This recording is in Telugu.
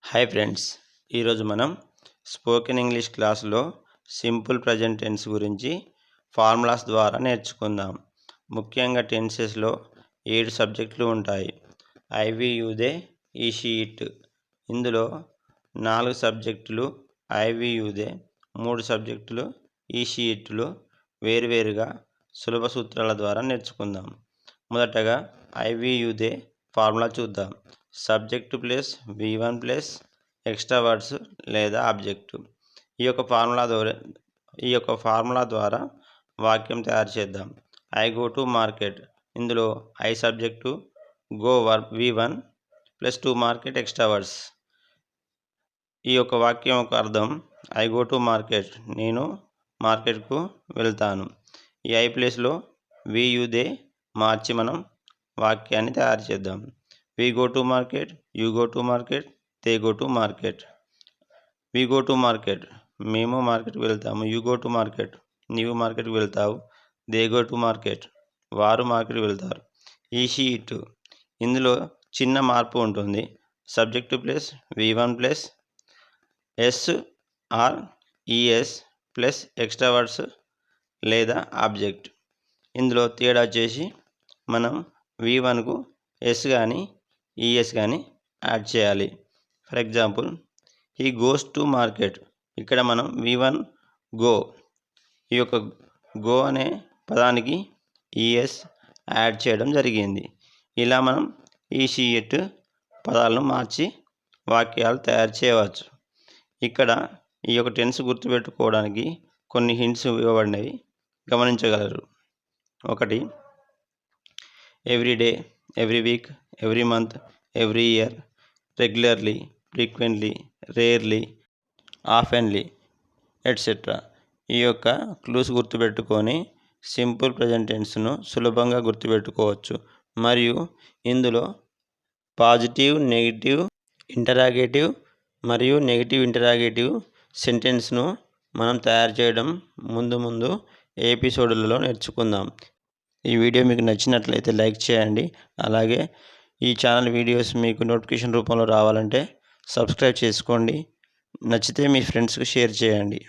హాయ్ ఫ్రెండ్స్, ఈరోజు మనం స్పోకెన్ ఇంగ్లీష్ క్లాస్లో సింపుల్ ప్రజెంట్ టెన్స్ గురించి ఫార్ములాస్ ద్వారా నేర్చుకుందాం. ముఖ్యంగా టెన్సెస్లో 7 సబ్జెక్టులు ఉంటాయి. ఐ వి యు దే ఈ షీ ఇట్. ఇందులో 4 సబ్జెక్టులు ఐ వి యు దే, 3 సబ్జెక్టులు ఈ షీ ఇట్లు వేరువేరుగా సులభ సూత్రాల ద్వారా నేర్చుకుందాం. మొదటగా I we you they formula చూద్దాం. Subject plus V1 plus extra words లేదా ఆబ్జెక్టు. ఈ యొక్క ఫార్ములా ద్వారా వాక్యం తయారు చేద్దాం. I go to market. ఇందులో I subject, go verb V1 plus to market extra words. ఈ యొక్క వాక్యం యొక్క అర్థం ఐ గో టు మార్కెట్, నేను మార్కెట్కు వెళ్తాను. ఈ ఐ ప్లేస్లో వి యు దే మార్చి మనం వాక్యాన్ని తయారు చేద్దాం. We go to market, you go to market, they go to market. We go to market, మేము మార్కెట్కి వెళ్తాము. యు గో టు మార్కెట్, నీవు మార్కెట్కి వెళ్తావు. దే గో టు మార్కెట్, వారు మార్కెట్కి వెళ్తారు. ఈ షీ ఇట్, ఇందులో చిన్న మార్పు ఉంటుంది. Subject plus V1 plus S or ES plus extra words లేదా ఆబ్జెక్ట్. ఇందులో తేడా చేసి మనం V1కు ఎస్ కానీ ఈఎస్ కానీ యాడ్ చేయాలి. For example, he goes to market. ఇక్కడ మనం V1 గో, ఈ యొక్క గో అనే పదానికి ఈఎస్ యాడ్ చేయడం జరిగింది. ఇలా మనం ఈ షీ ఇట్ పదాలను మార్చి వాక్యాలు తయారు చేయవచ్చు. ఇక్కడ ఈ యొక్క టెన్స్ గుర్తుపెట్టుకోవడానికి కొన్ని హింట్స్ ఇవ్వబడినవి గమనించగలరు. 1, every day, every week, every month, every year, regularly, frequently, rarely, oftenly, etcetera. ఈ యొక్క క్లూస్ గుర్తుపెట్టుకొని సింపుల్ ప్రజెంట్ టెన్స్ను సులభంగా గుర్తుపెట్టుకోవచ్చు. మరియు ఇందులో పాజిటివ్, నెగిటివ్, ఇంటరాగేటివ్ మరియు నెగిటివ్ ఇంటరాగేటివ్ సెంటెన్స్ను మనం తయారు చేయడం ముందు ఎపిసోడ్లలో నేర్చుకుందాం. ఈ వీడియో మీకు నచ్చినట్లయితే లైక్ చేయండి. అలాగే ఈ ఛానల్ వీడియోస్ మీకు నోటిఫికేషన్ రూపంలో రావాలంటే సబ్స్క్రైబ్ చేసుకోండి. నచ్చితే మీ ఫ్రెండ్స్కి షేర్ చేయండి.